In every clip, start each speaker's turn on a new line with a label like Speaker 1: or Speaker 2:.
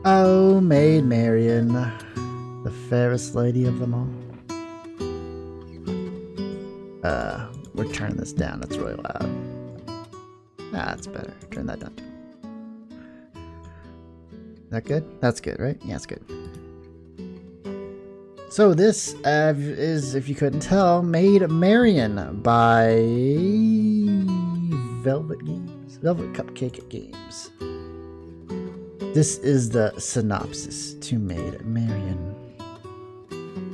Speaker 1: Oh, Maid Marion, the fairest lady of them all. We're turning this down. It's really loud. Ah, that's better. Turn that down too. Is that good? That's good, right? Yeah, it's good. So this is, if you couldn't tell, Maid Marion by Velvet Cupcake Games. This is the synopsis to Maid Marion.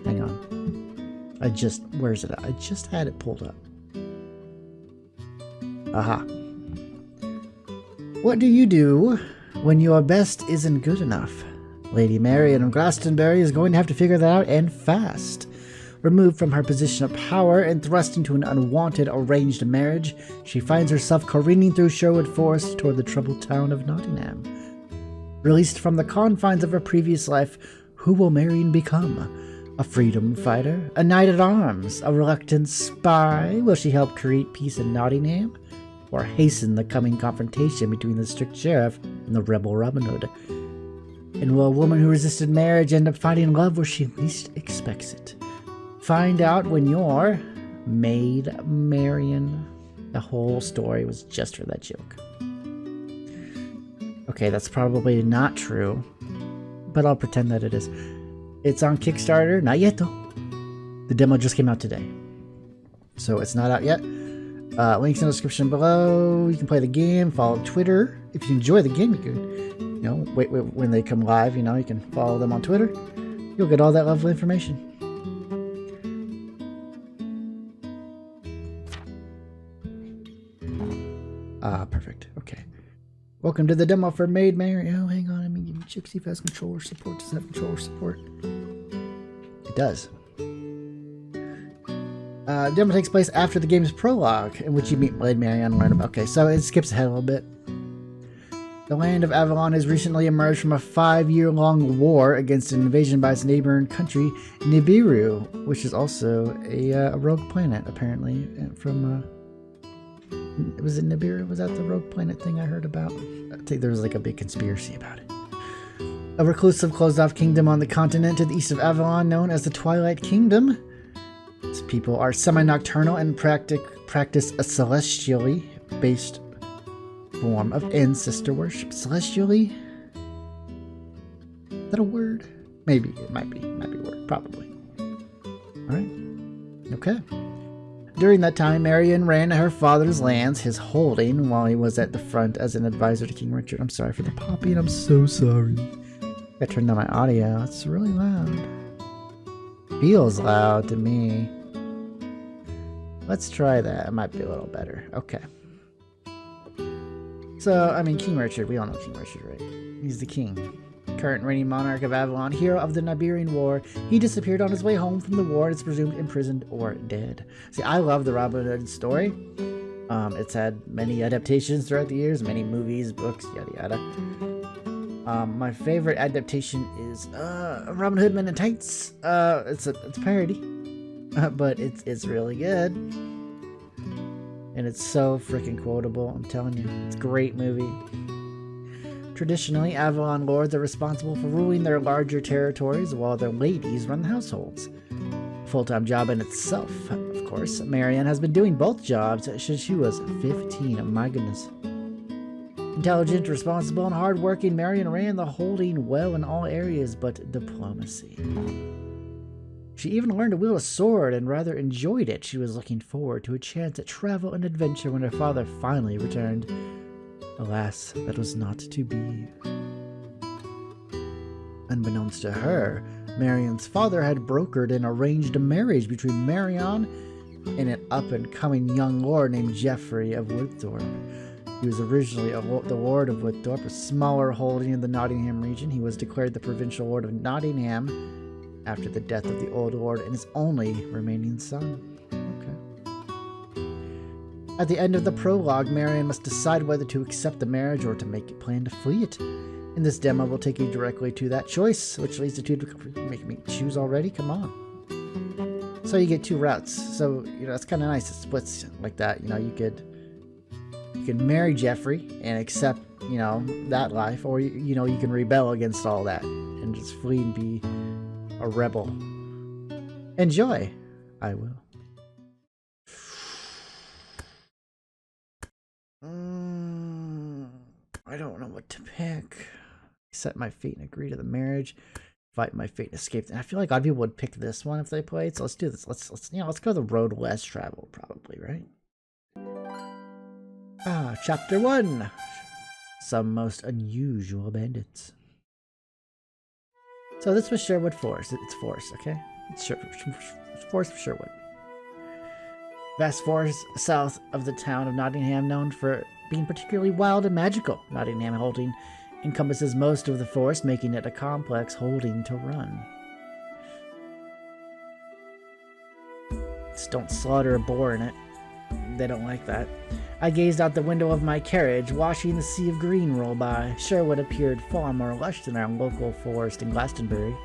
Speaker 1: Hang on. Where's it at? I just had it pulled up. Aha. What do you do when your best isn't good enough? Lady Marion of Glastonbury is going to have to figure that out, and fast. Removed from her position of power and thrust into an unwanted arranged marriage, she finds herself careening through Sherwood Forest toward the troubled town of Nottingham. Released from the confines of her previous life, who will Marion become? A freedom fighter? A knight-at-arms? A reluctant spy? Will she help create peace in Nottingham? Or hasten the coming confrontation between the strict sheriff and the rebel Robin Hood? And will a woman who resisted marriage end up finding love where she least expects it? Find out when you're Maid Marion. The whole story was just for that joke. Okay, that's probably not true, but I'll pretend that it is. It's on Kickstarter. Not yet, though. The demo just came out today, so it's not out yet. Links in the description below. You can play the game, follow Twitter. If you enjoy the game, you can, wait when they come live, you can follow them on Twitter. You'll get all that lovely information. Perfect. Okay. Welcome to the demo for Maid Marion. Oh, hang on. Let me give you Chicks if it has controller support. Does it have controller support? It does. The demo takes place after the game's prologue, in which you meet Lady Marion and learn about. Okay, so it skips ahead a little bit. The land of Avalon has recently emerged from a 5-year-long war against an invasion by its neighboring country, Nibiru, which is also a rogue planet, apparently. From was it Nibiru? Was that the rogue planet thing I heard about? I think there was like a big conspiracy about it. A reclusive, closed-off kingdom on the continent to the east of Avalon, known as the Twilight Kingdom. Its people are semi-nocturnal and practice a celestially based form of ancestor worship. Celestially? Is that a word? Maybe. It might be. It might be a word. Probably. Alright. Okay. During that time, Marion ran her father's lands, his holding, while he was at the front as an advisor to King Richard. I'm sorry for the popping. I'm so sorry. I turned down my audio. It's really loud. Feels loud to me. Let's try that. It might be a little better. Okay. So, King Richard. We all know King Richard, right? He's the king. Current reigning monarch of Avalon, hero of the Niberian War. He disappeared on his way home from the war and is presumed imprisoned or dead. See, I love the Robin Hood story. It's had many adaptations throughout the years, many movies, books, yada yada. My favorite adaptation is Robin Hood Men in Tights. It's a parody, but it's really good, and it's so freaking quotable. I'm telling you, it's a great movie. Traditionally, Avalon lords are responsible for ruling their larger territories, while their ladies run the households. A full-time job in itself, of course. Marion has been doing both jobs since she was 15. Oh my goodness. Intelligent, responsible, and hardworking, Marion ran the holding well in all areas but diplomacy. She even learned to wield a sword and rather enjoyed it. She was looking forward to a chance at travel and adventure when her father finally returned. Alas, that was not to be. Unbeknownst to her, Marion's father had brokered an arranged marriage between Marion and an up-and-coming young lord named Geoffrey of Woodthorpe. He was originally the Lord of Woodthorpe, a smaller holding in the Nottingham region. He was declared the provincial Lord of Nottingham after the death of the old lord and his only remaining son. Okay. At the end of the prologue, Marion must decide whether to accept the marriage or to make a plan to flee it. In this demo, we'll take you directly to that choice, which leads to make me choose already. Come on. So you get two routes. So it's kind of nice. It splits like that. You can marry Geoffrey and accept you know, that life, or, you know, you can rebel against all that and just flee and be a rebel. Enjoy. I will. I don't know what to pick. Set my fate and agree to the marriage. Fight my fate and escape. And I feel like a lot of people would pick this one if they played. So let's do this. Let's go the road less traveled, probably, right? Chapter 1. Some most unusual bandits. So this was Sherwood Forest. It's Forest, okay? It's Forest of Sherwood. Vast forest south of the town of Nottingham, known for being particularly wild and magical. Nottingham holding encompasses most of the forest, making it a complex holding to run. Just don't slaughter a boar in it. They don't like that. I gazed out the window of my carriage, watching the sea of green roll by. Sherwood appeared far more lush than our local forest in Glastonbury.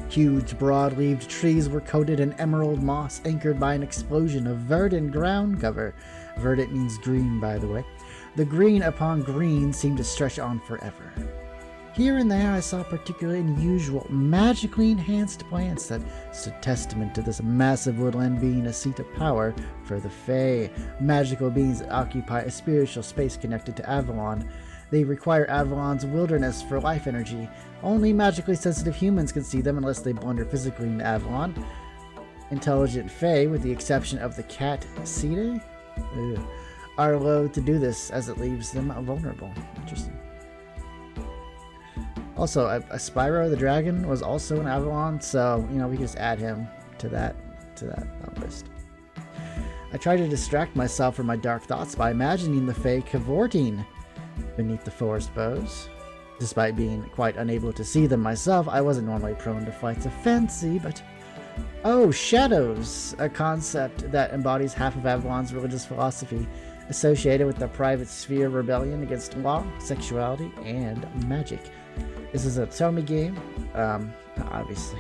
Speaker 1: Huge, broad-leaved trees were coated in emerald moss, anchored by an explosion of verdant ground cover. Verdant means green, by the way. The green upon green seemed to stretch on forever. Here and there I saw particularly unusual, magically enhanced plants that stood testament to this massive woodland being a seat of power for the Fae. Magical beings occupy a spiritual space connected to Avalon. They require Avalon's wilderness for life energy. Only magically sensitive humans can see them unless they blunder physically into Avalon. Intelligent Fae, with the exception of the cat Cede, are loath to do this as it leaves them vulnerable. Interesting. Also, Spyro the dragon was also in Avalon, so, you know, we just add him to that list. I tried to distract myself from my dark thoughts by imagining the Fae cavorting beneath the forest boughs. Despite being quite unable to see them myself, I wasn't normally prone to flights of fancy, but... Oh, shadows! A concept that embodies half of Avalon's religious philosophy, associated with the private sphere rebellion against law, sexuality, and magic. This is a otome game, obviously.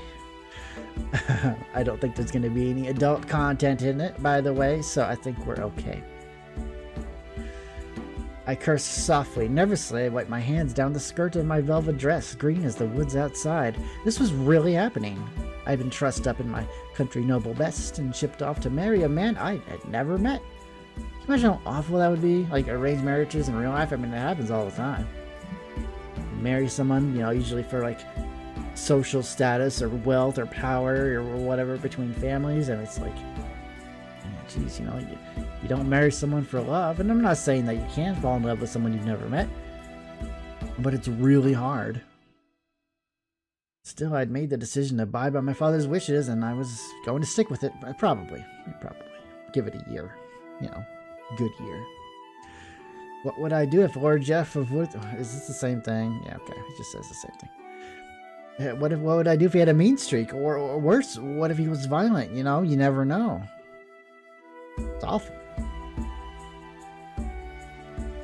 Speaker 1: I don't think there's going to be any adult content in it, by the way, so I think we're okay. I cursed softly. Nervously, I wiped my hands down the skirt of my velvet dress, green as the woods outside. This was really happening. I'd been trussed up in my country noble best and shipped off to marry a man I had never met. Can you imagine how awful that would be? Like arranged marriages in real life? I mean, it happens all the time. You marry someone, you know, usually for like social status or wealth or power or whatever between families, and it's like, geez, you know, you don't marry someone for love. And I'm not saying that you can't fall in love with someone you've never met, but it's really hard. Still, I'd made the decision to abide by my father's wishes, and I was going to stick with it. Probably. Give it a year. You know, good year. What would I do if Lord Jeff of Wood... Is this the same thing? Yeah, okay. It just says the same thing. What would I do if he had a mean streak? Or worse, what if he was violent? You know, you never know. It's awful.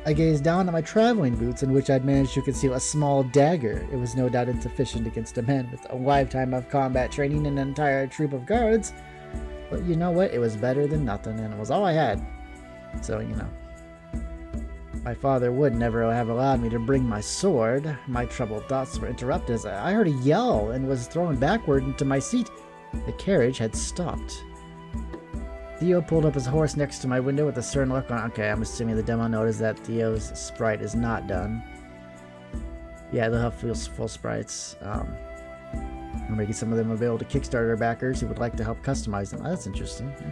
Speaker 1: I gazed down at my traveling boots, in which I'd managed to conceal a small dagger. It was no doubt insufficient against a man with a lifetime of combat training and an entire troop of guards. But you know what? It was better than nothing, and it was all I had. So, you know. My father would never have allowed me to bring my sword. My troubled thoughts were interrupted as I heard a yell and was thrown backward into my seat. The carriage had stopped. Theo pulled up his horse next to my window with a stern look on. Okay, I'm assuming the demo note is that Theo's sprite is not done. Yeah, they'll have full sprites. We're making some of them available to Kickstarter backers who would like to help customize them. Oh, that's interesting. Okay.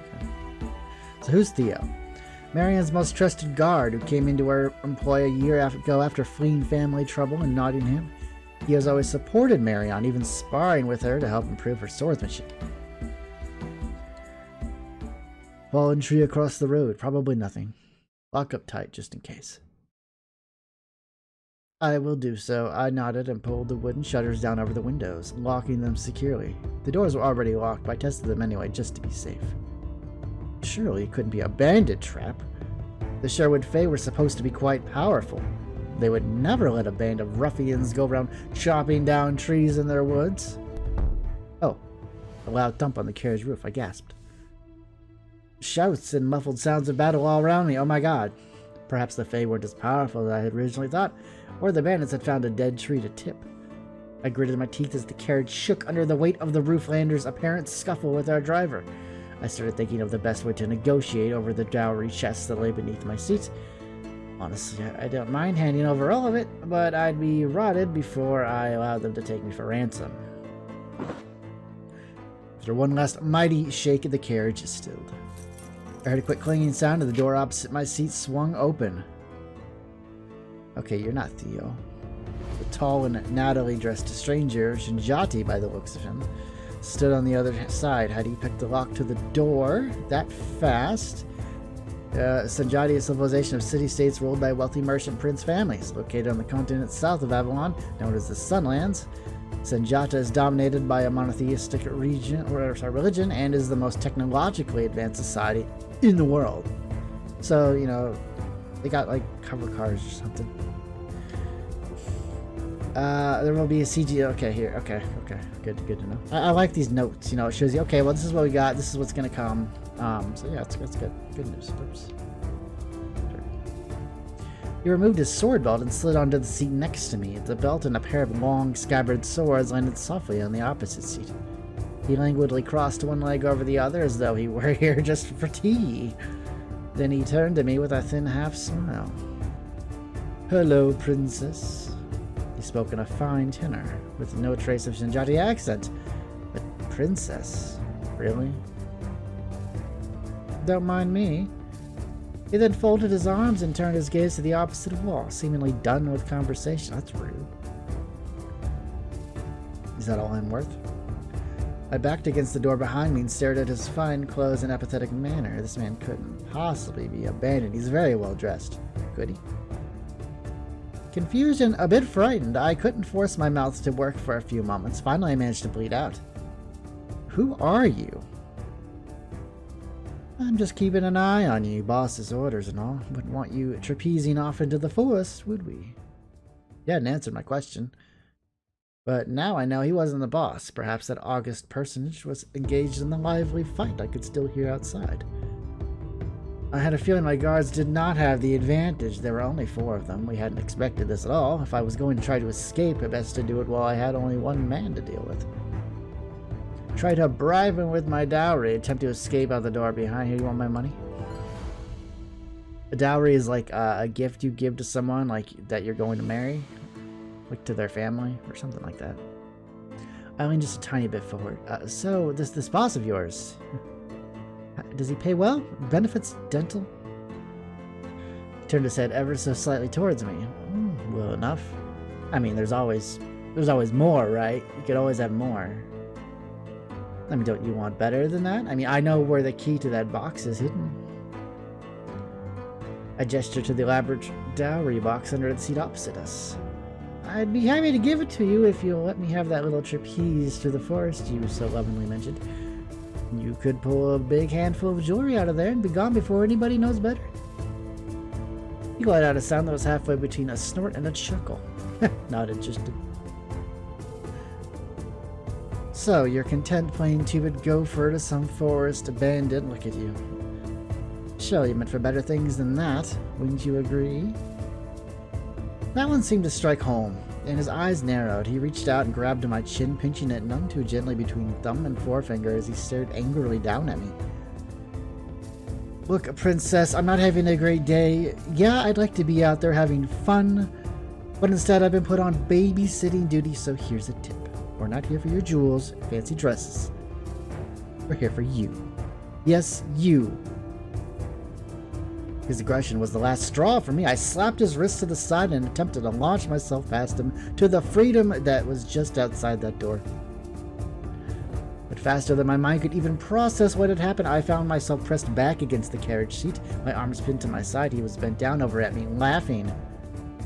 Speaker 1: So who's Theo? Marion's most trusted guard, who came into our employ a year ago after fleeing family trouble in Nottingham. He has always supported Marion, even sparring with her to help improve her swordsmanship. Fallen tree across the road. Probably nothing. Lock up tight, just in case. I will do so. I nodded and pulled the wooden shutters down over the windows, locking them securely. The doors were already locked, but I tested them anyway, just to be safe. Surely it couldn't be a bandit trap. The Sherwood Fae were supposed to be quite powerful. They would never let a band of ruffians go around chopping down trees in their woods. Oh, a loud thump on the carriage roof. I gasped. Shouts and muffled sounds of battle all around me. Oh my god. perhaps the Fae weren't as powerful as I had originally thought, or the bandits had found a dead tree to tip. I gritted my teeth as the carriage shook under the weight of the Rooflander's apparent scuffle with our driver. I started thinking of the best way to negotiate over the dowry chests that lay beneath my seat. Honestly, I don't mind handing over all of it, but I'd be rotted before I allowed them to take me for ransom. After one last mighty shake, the carriage stilled. I heard a quick clanging sound and the door opposite my seat swung open. Okay, you're not Theo. The tall and nattily dressed stranger, Shinjati by the looks of him, stood on the other side. Had he picked the lock to the door that fast? Sanjati, a civilization of city-states ruled by wealthy merchant prince families, located on the continent south of Avalon, known as the Sunlands. Sanjata is dominated by a monotheistic religion and is the most technologically advanced society in the world. So, you know, they got like cover cars or something. There will be a CG. Okay, here. Okay. Good to know. I like these notes. You know, it shows you. Okay, well, this is what we got. This is what's gonna come. So yeah, it's good. Good news. Oops. He removed his sword belt and slid onto the seat next to me. The belt and a pair of long, scabbarded swords landed softly on the opposite seat. He languidly crossed one leg over the other as though he were here just for tea. Then he turned to me with a thin half-smile. "Hello, princess." He spoke in a fine tenor, with no trace of Shinjati accent. But princess? Really? Don't mind me. He then folded his arms and turned his gaze to the opposite wall, seemingly done with conversation. That's rude. Is that all I'm worth? I backed against the door behind me and stared at his fine clothes and apathetic manner. This man couldn't possibly be a bandit. He's very well dressed. Could he? Confused and a bit frightened, I couldn't force my mouth to work for a few moments. Finally, I managed to bleat out. Who are you? I'm just keeping an eye on you, boss's orders and all. Wouldn't want you trapezing off into the forest, would we? He hadn't answered my question. But now I know he wasn't the boss. Perhaps that august personage was engaged in the lively fight I could still hear outside. I had a feeling my guards did not have the advantage. There were only 4 of them. We hadn't expected this at all. If I was going to try to escape, it best to do it while I had only one man to deal with. Try to bribe him with my dowry. Attempt to escape out the door behind. Here, you want my money? A dowry is like a gift you give to someone, like that you're going to marry, like to their family or something like that. I leaned just a tiny bit forward. So this boss of yours, does he pay well? Benefits, dental? He turned his head ever so slightly towards me. Well enough. I mean, there's always more, right? You could always have more. I mean, don't you want better than that? I mean, I know where the key to that box is hidden. I gestured to the elaborate dowry box under the seat opposite us. I'd be happy to give it to you if you'll let me have that little trapeze through the forest you so lovingly mentioned. You could pull a big handful of jewelry out of there and be gone before anybody knows better. He let out a sound that was halfway between a snort and a chuckle. Not interested. So, you're content playing two-bit gopher to some forest bandit? Look at you. Sure, you meant for better things than that, wouldn't you agree? That one seemed to strike home, and his eyes narrowed. He reached out and grabbed my chin, pinching it none too gently between thumb and forefinger as he stared angrily down at me. Look, princess, I'm not having a great day. Yeah, I'd like to be out there having fun, but instead I've been put on babysitting duty, so here's a tip. We're not here for your jewels, fancy dresses. We're here for you. Yes, you. His aggression was the last straw for me. I slapped his wrist to the side and attempted to launch myself past him to the freedom that was just outside that door. But faster than my mind could even process what had happened, I found myself pressed back against the carriage seat, my arms pinned to my side. He was bent down over at me, laughing.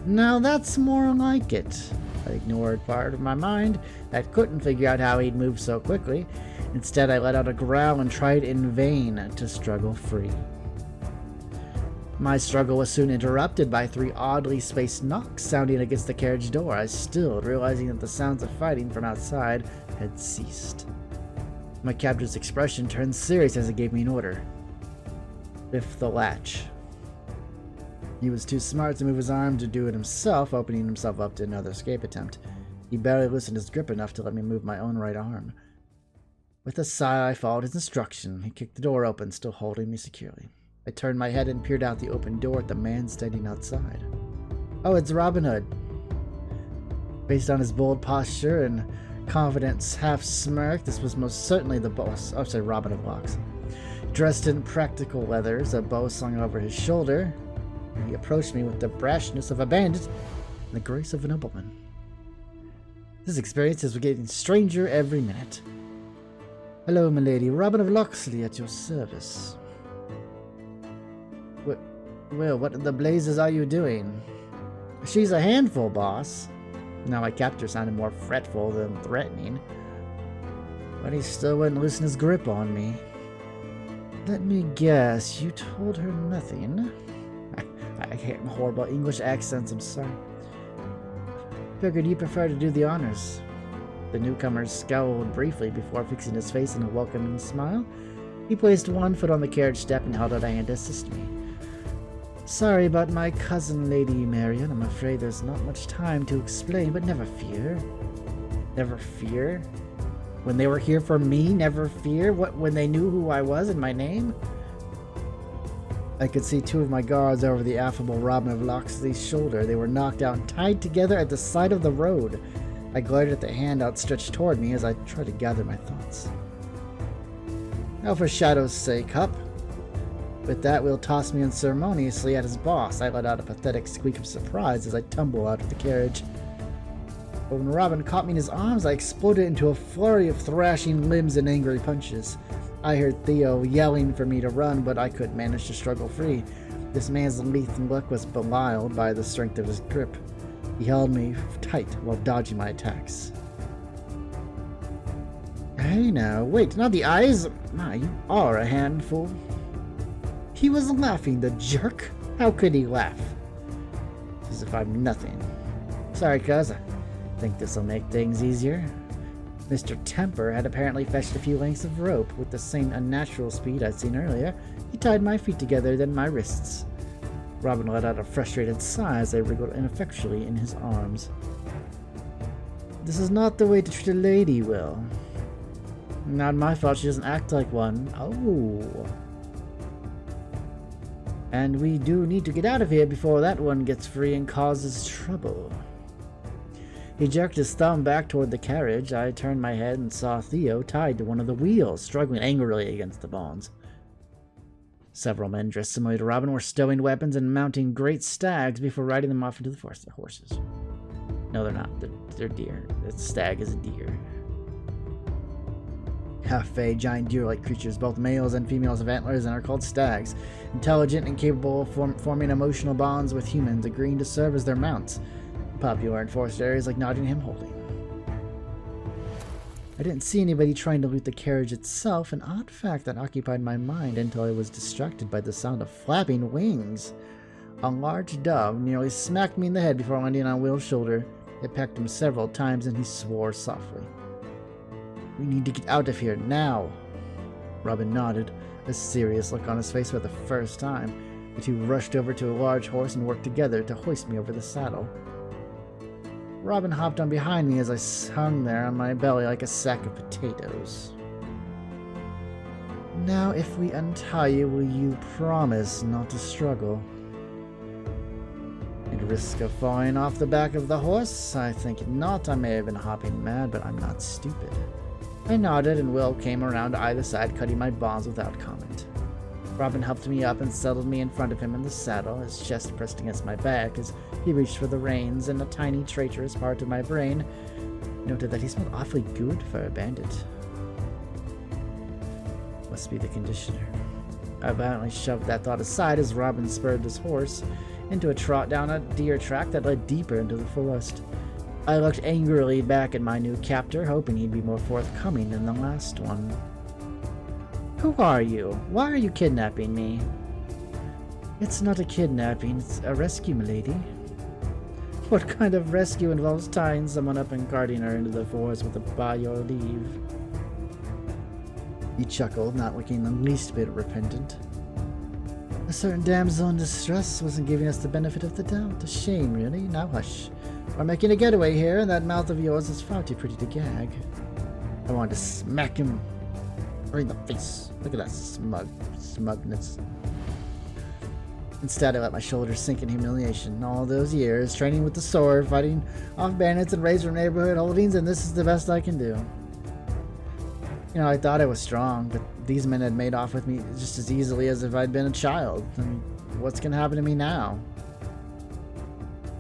Speaker 1: Now that's more like it. I ignored part of my mind that couldn't figure out how he'd moved so quickly. Instead, I let out a growl and tried in vain to struggle free. My struggle was soon interrupted by 3 oddly spaced knocks sounding against the carriage door. I stilled, realizing that the sounds of fighting from outside had ceased. My captor's expression turned serious as he gave me an order. Lift the latch. He was too smart to move his arm to do it himself, opening himself up to another escape attempt. He barely loosened his grip enough to let me move my own right arm. With a sigh, I followed his instruction. He kicked the door open, still holding me securely. I turned my head and peered out the open door at the man standing outside. Oh, it's Robin Hood. Based on his bold posture and confident half-smirk, this was most certainly the boss. Oh, sorry, Robin of Locks. Dressed in practical leathers, a bow slung over his shoulder, he approached me with the brashness of a bandit and the grace of a nobleman. This experience is getting stranger every minute. Hello, my lady. Robin of Locksley at your service. Well, what the blazes are you doing? She's a handful, boss. Now my captor sounded more fretful than threatening. But he still wouldn't loosen his grip on me. Let me guess, you told her nothing? I hate horrible English accents, I'm sorry. Figured you prefer to do the honors. The newcomer scowled briefly before fixing his face in a welcoming smile. He placed one foot on the carriage step and held out a hand to assist me. Sorry about my cousin, Lady Marion. I'm afraid there's not much time to explain, but never fear. Never fear? When they were here for me, never fear? What, when they knew who I was and my name? I could see two of my guards over the affable Robin of Locksley's shoulder. They were knocked out and tied together at the side of the road. I glared at the hand outstretched toward me as I tried to gather my thoughts. Now for Shadow's sake, Hup. With that, Will tossed me unceremoniously at his boss. I let out a pathetic squeak of surprise as I tumbled out of the carriage. But when Robin caught me in his arms, I exploded into a flurry of thrashing limbs and angry punches. I heard Theo yelling for me to run, but I couldn't manage to struggle free. This man's lethal look was belied by the strength of his grip. He held me tight while dodging my attacks. Hey now, wait, not the eyes? You are a handful. He was laughing, the jerk. How could he laugh? As if I'm nothing. Sorry, cuz. I think this'll make things easier. Mr. Temper had apparently fetched a few lengths of rope with the same unnatural speed I'd seen earlier. He tied my feet together, then my wrists. Robin let out a frustrated sigh as I wriggled ineffectually in his arms. This is not the way to treat a lady, Will. Not my fault she doesn't act like one. Oh. And we do need to get out of here before that one gets free and causes trouble. He jerked his thumb back toward the carriage. I turned my head and saw Theo tied to one of the wheels, struggling angrily against the bonds. Several men dressed similarly to Robin were stowing weapons and mounting great stags before riding them off into the forest. They're horses. No, they're not. They're deer. The stag is a deer. Half-fey, giant deer-like creatures, both males and females have antlers and are called stags. Intelligent and capable of forming emotional bonds with humans, agreeing to serve as their mounts. Popular in forest areas like Nottingham holding. I didn't see anybody trying to loot the carriage itself, an odd fact that occupied my mind until I was distracted by the sound of flapping wings. A large dove nearly smacked me in the head before landing on Will's shoulder. It pecked him several times and he swore softly. We need to get out of here, now. Robin nodded, a serious look on his face for the first time. The two rushed over to a large horse and worked together to hoist me over the saddle. Robin hopped on behind me as I hung there on my belly like a sack of potatoes. Now, if we untie you, will you promise not to struggle? At risk of falling off the back of the horse? I think not. I may have been hopping mad, but I'm not stupid. I nodded, and Will came around to either side, cutting my bonds without comment. Robin helped me up and settled me in front of him in the saddle, his chest pressed against my back as he reached for the reins, and a tiny traitorous part of my brain noted that he smelled awfully good for a bandit. Must be the conditioner. I violently shoved that thought aside as Robin spurred his horse into a trot down a deer track that led deeper into the forest. I looked angrily back at my new captor, hoping he'd be more forthcoming than the last one. Who are you? Why are you kidnapping me? It's not a kidnapping, it's a rescue, milady. What kind of rescue involves tying someone up and carting her into the forest with a by your leave? He chuckled, not looking the least bit repentant. A certain damsel in distress wasn't giving us the benefit of the doubt. A shame, really. Now hush. We're making a getaway here, and that mouth of yours is far too pretty to gag. I wanted to smack him right in the face. Look at that smugness. Instead, I let my shoulders sink in humiliation. All those years, training with the sword, fighting off bandits and raids from neighborhood holdings, and this is the best I can do. You know, I thought I was strong, but these men had made off with me just as easily as if I'd been a child. I mean, what's gonna happen to me now?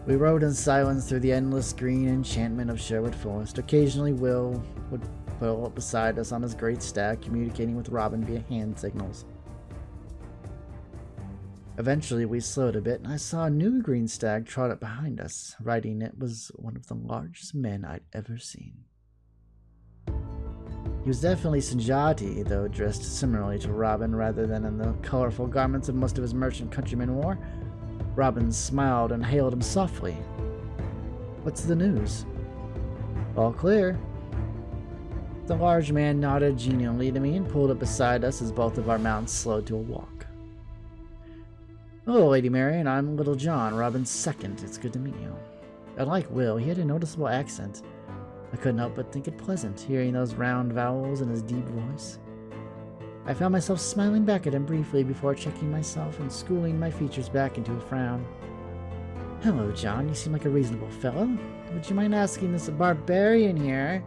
Speaker 1: We rode in silence through the endless green enchantment of Sherwood Forest. Occasionally, Will would pull up beside us on his great stag, communicating with Robin via hand signals. Eventually, we slowed a bit, and I saw a new green stag trot up behind us. Riding it was one of the largest men I'd ever seen. He was definitely Sanjati, though dressed similarly to Robin rather than in the colorful garments of most of his merchant countrymen wore. Robin smiled and hailed him softly. "What's the news?" "All clear." The large man nodded genially to me and pulled up beside us as both of our mounts slowed to a walk. "Hello, Lady Marion. I'm Little John, Robin's second. It's good to meet you." Unlike Will, he had a noticeable accent. I couldn't help but think it pleasant, hearing those round vowels in his deep voice. I found myself smiling back at him briefly before checking myself and schooling my features back into a frown. "Hello, John. You seem like a reasonable fellow. Would you mind asking this barbarian here—"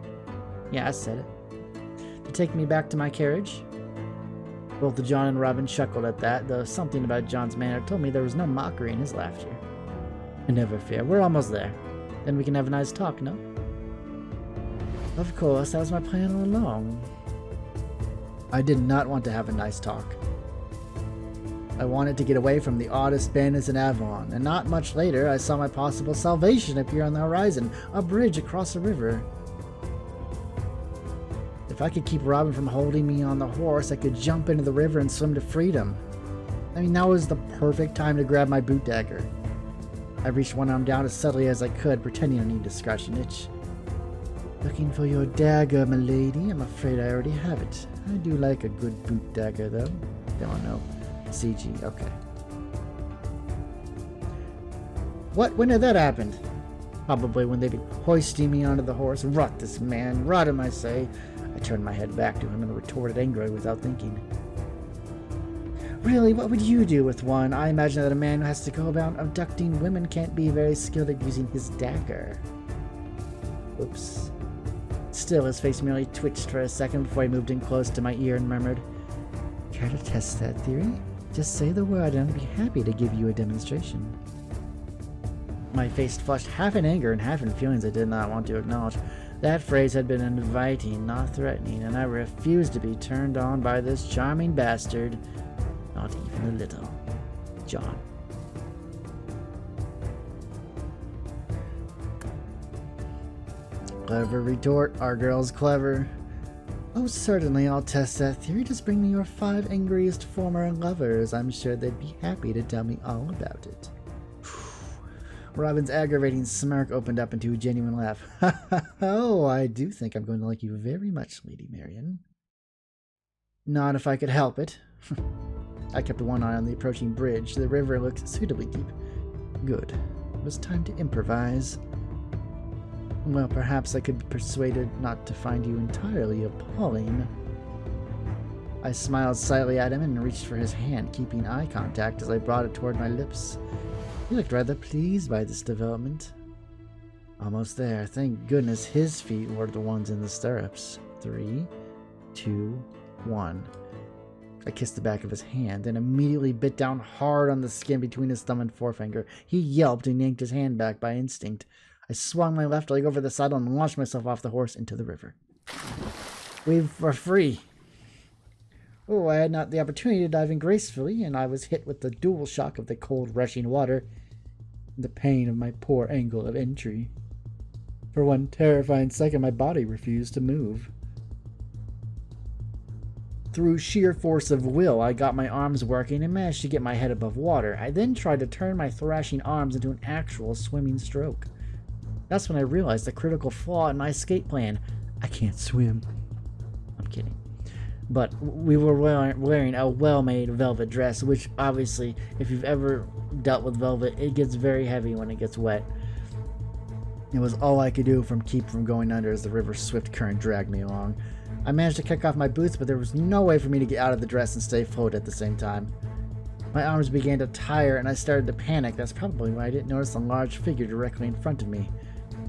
Speaker 1: "Yeah, I said it." "To take me back to my carriage?" Both John and Robin chuckled at that, though something about John's manner told me there was no mockery in his laughter. "Never fear. We're almost there. Then we can have a nice talk, no?" "Of course, that was my plan all along." I did not want to have a nice talk. I wanted to get away from the oddest bandits in Avalon, and not much later I saw my possible salvation appear on the horizon, a bridge across a river. If I could keep Robin from holding me on the horse, I could jump into the river and swim to freedom. I mean, now was the perfect time to grab my boot dagger. I reached one arm down as subtly as I could, pretending I needed to scratch an itch. "Looking for your dagger, my lady? I'm afraid I already have it. I do like a good boot dagger, though." Don't know. CG, okay. When had that happened? Probably when they'd be hoisting me onto the horse. Rot this man, rot him, I say. I turned my head back to him and retorted angrily without thinking. "Really, what would you do with one? I imagine that a man who has to go about abducting women can't be very skilled at using his dagger." Oops. Still, his face merely twitched for a second before he moved in close to my ear and murmured, "Care to test that theory? Just say the word and I'd be happy to give you a demonstration." My face flushed half in anger and half in feelings I did not want to acknowledge. That phrase had been inviting, not threatening, and I refused to be turned on by this charming bastard. Not even a little. John. Clever retort. Our girl's clever. "Oh, certainly, I'll test that theory. Just bring me your 5 angriest former lovers. I'm sure they'd be happy to tell me all about it." Robin's aggravating smirk opened up into a genuine laugh. "Oh, I do think I'm going to like you very much, Lady Marion." "Not if I could help it." I kept one eye on the approaching bridge. The river looked suitably deep. Good. It was time to improvise. Well, perhaps I could be persuaded not to find you entirely appalling. I smiled slightly at him and reached for his hand, keeping eye contact as I brought it toward my lips. He looked rather pleased by this development. Almost there. Thank goodness his feet were the ones in the stirrups. 3, 2, 1. I kissed the back of his hand and immediately bit down hard on the skin between his thumb and forefinger. He yelped and yanked his hand back by instinct. I swung my left leg over the saddle and launched myself off the horse into the river. We were free. Oh, I had not the opportunity to dive in gracefully, and I was hit with the dual shock of the cold, rushing water and the pain of my poor angle of entry. For one terrifying second, my body refused to move. Through sheer force of will, I got my arms working and managed to get my head above water. I then tried to turn my thrashing arms into an actual swimming stroke. That's when I realized the critical flaw in my escape plan. I can't swim. I'm kidding. But we were wearing a well-made velvet dress, which obviously, if you've ever dealt with velvet, it gets very heavy when it gets wet. It was all I could do keep from going under as the river's swift current dragged me along. I managed to kick off my boots, but there was no way for me to get out of the dress and stay afloat at the same time. My arms began to tire, and I started to panic. That's probably why I didn't notice a large figure directly in front of me.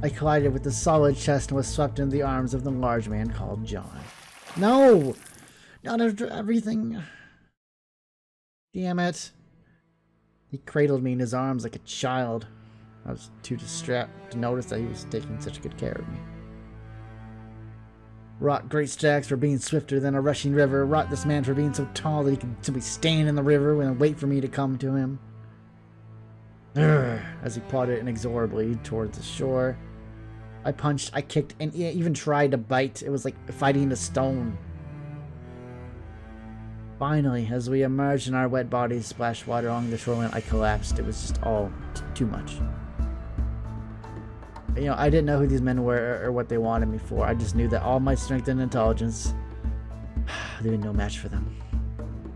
Speaker 1: I collided with the solid chest and was swept into the arms of the large man called John. No! Not after everything. Damn it. He cradled me in his arms like a child. I was too distraught to notice that he was taking such good care of me. Rot great stacks for being swifter than a rushing river. Rot this man for being so tall that he could simply stand in the river and wait for me to come to him. Urgh, as he plodded inexorably towards the shore. I punched, I kicked, and even tried to bite. It was like fighting a stone. Finally, as we emerged and our wet bodies splashed water along the shoreline, I collapsed. It was just all too much. You know, I didn't know who these men were or what they wanted me for. I just knew that all my strength and intelligence, there was no match for them.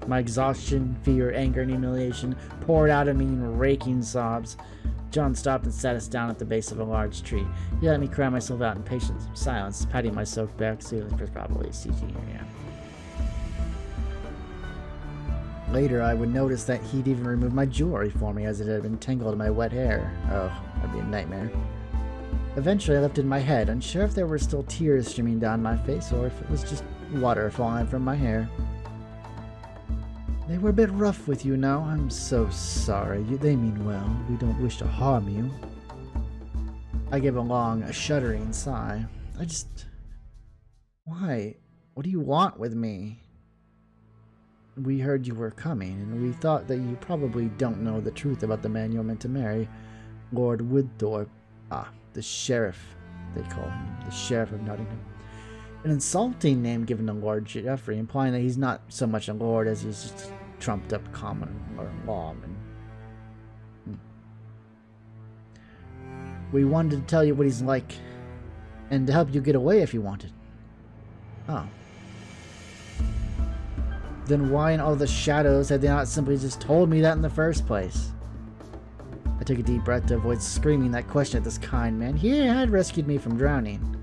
Speaker 1: My exhaustion, fear, anger, and humiliation poured out of me in raking sobs. John stopped and sat us down at the base of a large tree. He let me cry myself out in patient silence, patting my soaked back. So it was probably a CG area. Later, I would notice that he'd even removed my jewelry for me as it had been tangled in my wet hair. Oh, that'd be a nightmare. Eventually, I lifted my head, unsure if there were still tears streaming down my face or if it was just water falling from my hair. They were a bit rough with you now. I'm so sorry. They mean well. We don't wish to harm you. I gave a long, shuddering sigh. Why? What do you want with me? We heard you were coming, and we thought that you probably don't know the truth about the man you're meant to marry, Lord Woodthorpe. Ah, the sheriff, they call him, the sheriff of Nottingham. An insulting name given to Lord Geoffrey, implying that he's not so much a lord as he's just a trumped-up common or lawman. We wanted to tell you what he's like, and to help you get away if you wanted. Oh. Then why in all the shadows had they not simply just told me that in the first place? I took a deep breath to avoid screaming that question at this kind man. He had rescued me from drowning,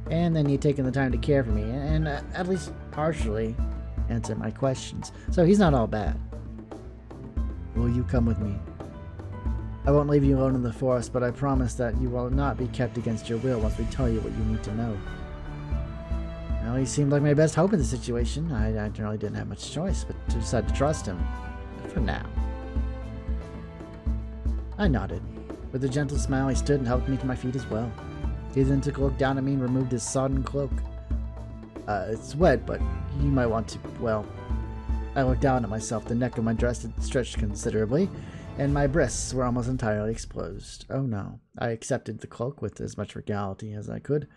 Speaker 1: and then he'd taken the time to care for me, and at least partially answer my questions. So he's not all bad. Will you come with me? I won't leave you alone in the forest, but I promise that you will not be kept against your will once we tell you what you need to know. Well, he seemed like my best hope in the situation. I really didn't have much choice, but I decided to trust him. For now. I nodded. With a gentle smile, he stood and helped me to my feet as well. He then took a look down at me and removed his sodden cloak. It's wet, but you might want to, well... I looked down at myself. The neck of my dress had stretched considerably, and my breasts were almost entirely exposed. Oh no. I accepted the cloak with as much regality as I could.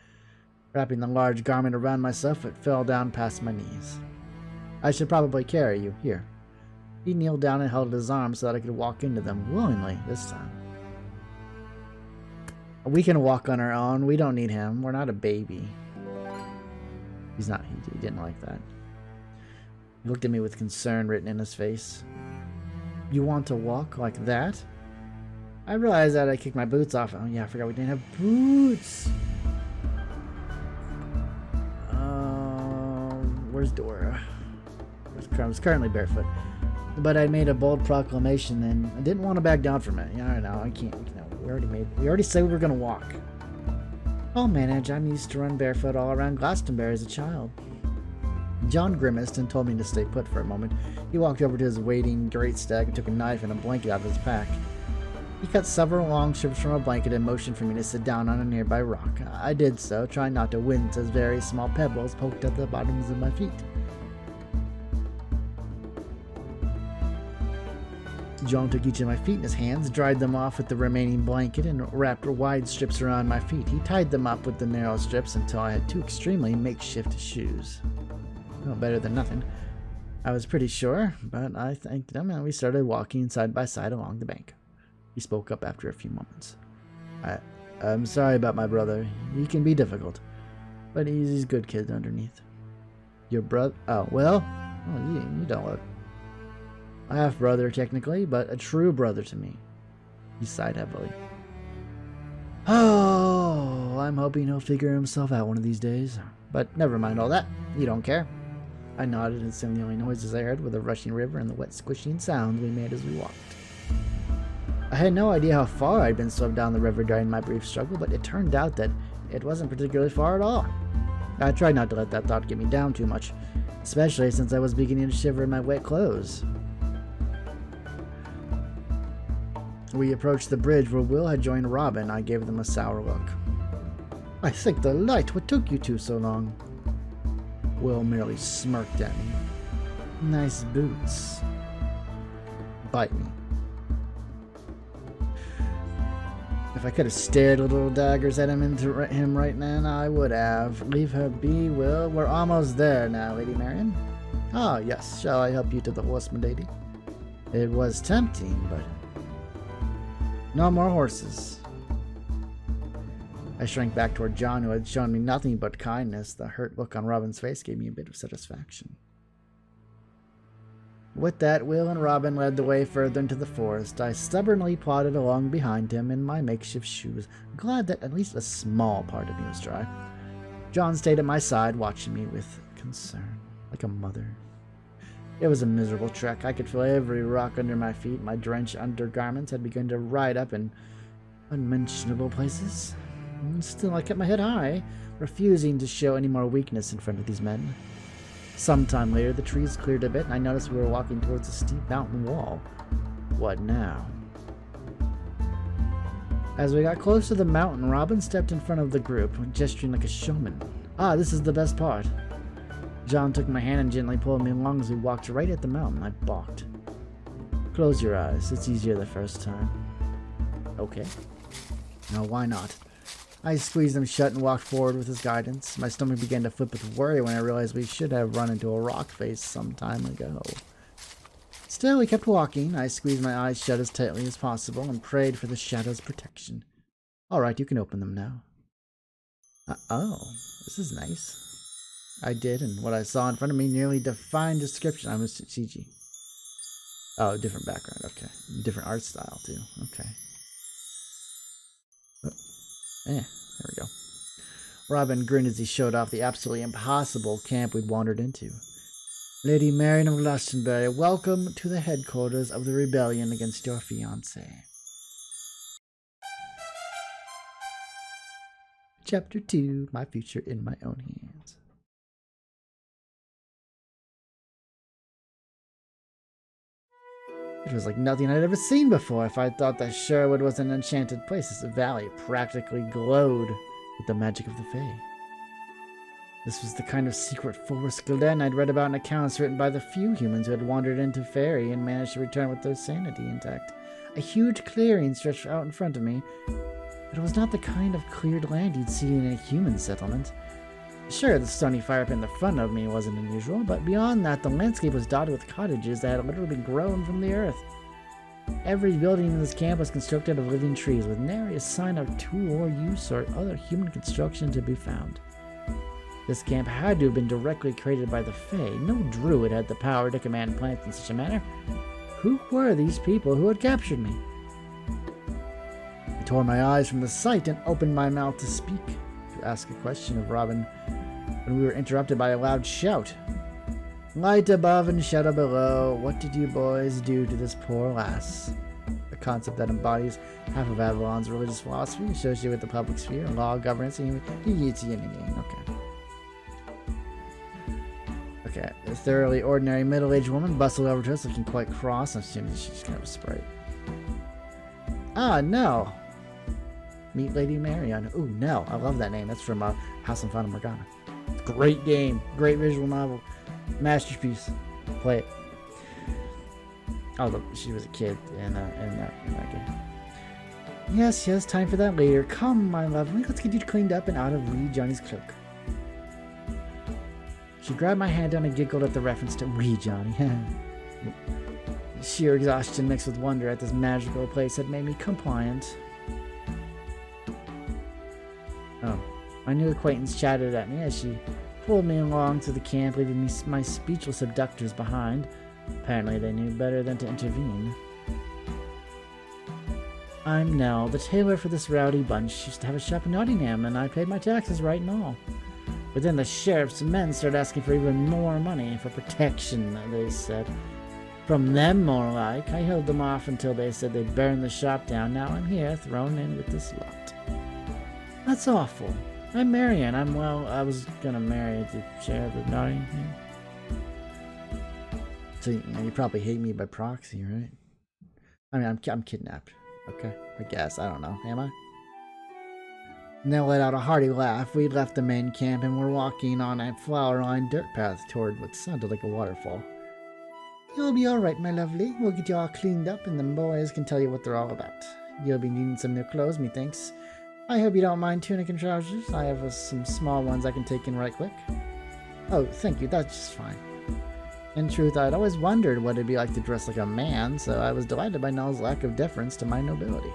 Speaker 1: Wrapping the large garment around myself, it fell down past my knees. I should probably carry you. Here. He kneeled down and held his arms so that I could walk into them willingly this time. We can walk on our own. We don't need him. We're not a baby. He's not. He didn't like that. He looked at me with concern written in his face. You want to walk like that? I realized that I kicked my boots off. Oh yeah, I forgot we didn't have boots. Where's Dora? I was currently barefoot. But I made a bold proclamation and I didn't want to back down from it. Yeah, I know, I can't. No, we already said we were going to walk. I'll manage. I'm used to run barefoot all around Glastonbury as a child. John grimaced and told me to stay put for a moment. He walked over to his waiting greatstag and took a knife and a blanket out of his pack. He cut several long strips from a blanket and motioned for me to sit down on a nearby rock. I did so, trying not to wince as very small pebbles poked at the bottoms of my feet. John took each of my feet in his hands, dried them off with the remaining blanket, and wrapped wide strips around my feet. He tied them up with the narrow strips until I had two extremely makeshift shoes. No better than nothing, I was pretty sure, but I thanked him and we started walking side by side along the bank. He spoke up after a few moments. I'm sorry about my brother. He can be difficult, but he's a good kid underneath. Your brother? Oh, well, you don't look. A half-brother, technically, but a true brother to me. He sighed heavily. Oh, I'm hoping he'll figure himself out one of these days. But never mind all that. You don't care. I nodded, and soon the only noises I heard were the rushing river and the wet squishing sounds we made as we walked. I had no idea how far I'd been swept down the river during my brief struggle, but it turned out that it wasn't particularly far at all. I tried not to let that thought get me down too much, especially since I was beginning to shiver in my wet clothes. We approached the bridge where Will had joined Robin. I gave them a sour look. I think the light. What took you two so long? Will merely smirked at me. Nice boots. Bite me. If I could have stared little daggers at him right then, I would have. Leave her be, Will. We're almost there now, Lady Marion. Ah, yes. Shall I help you to the horse, my lady? It was tempting, but... no more horses. I shrank back toward John, who had shown me nothing but kindness. The hurt look on Robin's face gave me a bit of satisfaction. With that, Will and Robin led the way further into the forest. I stubbornly plodded along behind him in my makeshift shoes, glad that at least a small part of me was dry. John stayed at my side, watching me with concern, like a mother. It was a miserable trek. I could feel every rock under my feet. My drenched undergarments had begun to ride up in unmentionable places. And still, I kept my head high, refusing to show any more weakness in front of these men. Sometime later, the trees cleared a bit, and I noticed we were walking towards a steep mountain wall. What now? As we got close to the mountain, Robin stepped in front of the group, gesturing like a showman. Ah, this is the best part. John took my hand and gently pulled me along as we walked right at the mountain. I balked. Close your eyes. It's easier the first time. Okay. No, why not? I squeezed them shut and walked forward with his guidance. My stomach began to flip with worry when I realized we should have run into a rock face some time ago. Still, we kept walking. I squeezed my eyes shut as tightly as possible and prayed for the shadow's protection. All right, you can open them now. Oh, this is nice. I did, and what I saw in front of me nearly defined description. I was CG. Oh, different background. Okay. Different art style, too. Okay. There we go. Robin grinned as he showed off the absolutely impossible camp we'd wandered into. Lady Marion of Glastonbury, welcome to the headquarters of the rebellion against your fiancé. Chapter 2, My Future in My Own Hands. It was like nothing I'd ever seen before. If I thought that Sherwood was an enchanted place, this valley practically glowed with the magic of the Fae. This was the kind of secret forest glen I'd read about in accounts written by the few humans who had wandered into Fairy and managed to return with their sanity intact. A huge clearing stretched out in front of me, but it was not the kind of cleared land you'd see in a human settlement. Sure, the stony fire pit in the front of me wasn't unusual, but beyond that, the landscape was dotted with cottages that had literally grown from the earth. Every building in this camp was constructed of living trees, with nary a sign of tool or use or other human construction to be found. This camp had to have been directly created by the Fae. No druid had the power to command plants in such a manner. Who were these people who had captured me? I tore my eyes from the sight and opened my mouth to speak, to ask a question of Robin, when we were interrupted by a loud shout. Light above and shadow below, what did you boys do to this poor lass? A concept that embodies half of Avalon's religious philosophy associated with the public sphere, law, governance, and Okay, a thoroughly ordinary middle-aged woman bustled over to us looking quite cross. I'm assuming she's kind of a sprite. Ah, Nell. Meet Lady Marion. Ooh, Nell. I love that name. That's from House on Fata Morgana. Great game. Great visual novel. Masterpiece. Play it. Although she was a kid in that game. Yes, time for that later. Come, my lovely. Let's get you cleaned up and out of Wee Johnny's cloak. She grabbed my hand and giggled at the reference to Wee Johnny. Sheer exhaustion mixed with wonder at this magical place had made me compliant. Oh, my new acquaintance chatted at me as she pulled me along to the camp, leaving me my speechless abductors behind. Apparently they knew better than to intervene. I'm Nell, the tailor for this rowdy bunch. Used to have a shop in Nottingham, and I paid my taxes right and all. But then the sheriff's men started asking for even more money for protection, they said. From them, more like. I held them off until they said they'd burn the shop down. Now I'm here, thrown in with this lot. That's awful. I'm Marion. I was gonna marry the sheriff of Nottingham. So, you probably hate me by proxy, right? I mean, I'm kidnapped. Okay, I guess. I don't know. Am I? Nell let out a hearty laugh. We'd left the main camp and were walking on a flower-lined dirt path toward what sounded like a waterfall. You'll be alright, my lovely. We'll get you all cleaned up and the boys can tell you what they're all about. You'll be needing some new clothes, methinks. I hope you don't mind tunic and trousers. I have some small ones I can take in right quick. Oh, thank you. That's just fine. In truth, I'd always wondered what it'd be like to dress like a man, so I was delighted by Nell's lack of deference to my nobility.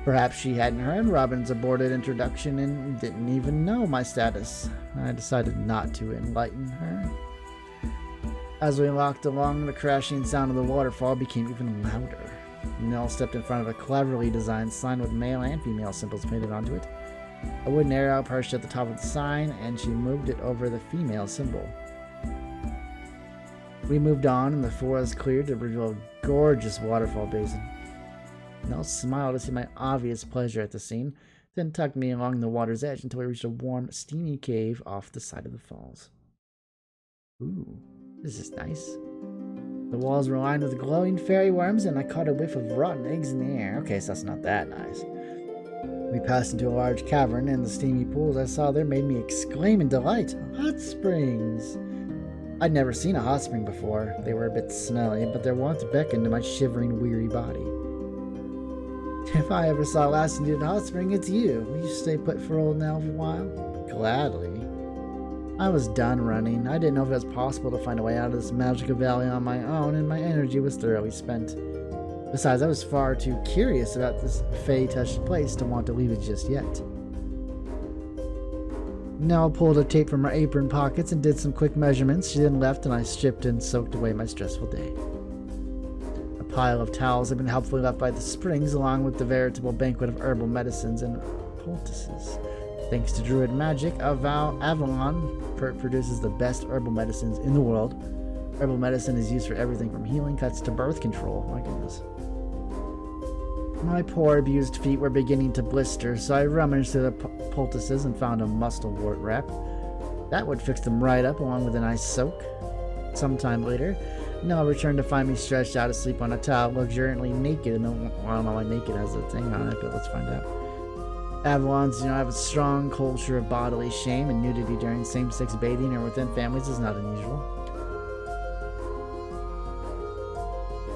Speaker 1: Perhaps she hadn't heard Robin's aborted introduction and didn't even know my status. I decided not to enlighten her. As we walked along, the crashing sound of the waterfall became even louder. Nell stepped in front of a cleverly designed sign with male and female symbols painted onto it. A wooden arrow perched at the top of the sign, and she moved it over the female symbol. We moved on, and the forest cleared to reveal a gorgeous waterfall basin. Nell smiled to see my obvious pleasure at the scene, then tucked me along the water's edge until we reached a warm, steamy cave off the side of the falls. Ooh, this is nice. The walls were lined with glowing fairy worms, and I caught a whiff of rotten eggs in the air. Okay, so that's not that nice. We passed into a large cavern, and the steamy pools I saw there made me exclaim in delight. Hot springs! I'd never seen a hot spring before. They were a bit smelly, but their warmth beckoned to my shivering, weary body. If I ever saw a lass who needed a hot spring, it's you. Will you stay put for old Nell for a while? Gladly. I was done running. I didn't know if it was possible to find a way out of this magical valley on my own, and my energy was thoroughly spent. Besides, I was far too curious about this fey-touched place to want to leave it just yet. Nell pulled a tape from her apron pockets and did some quick measurements. She then left, and I stripped and soaked away my stressful day. A pile of towels had been helpfully left by the springs, along with the veritable banquet of herbal medicines and poultices. Thanks to druid magic, Avalon produces the best herbal medicines in the world. Herbal medicine is used for everything from healing cuts to birth control. My goodness. My poor abused feet were beginning to blister, so I rummaged through the poultices and found a mustelwort wrap. That would fix them right up, along with a nice soak. Sometime later, Nell returned to find me stretched out asleep on a towel, luxuriantly naked. And I don't know why naked has a thing on it, but let's find out. Avalons, have a strong culture of bodily shame, and nudity during same-sex bathing or within families is not unusual.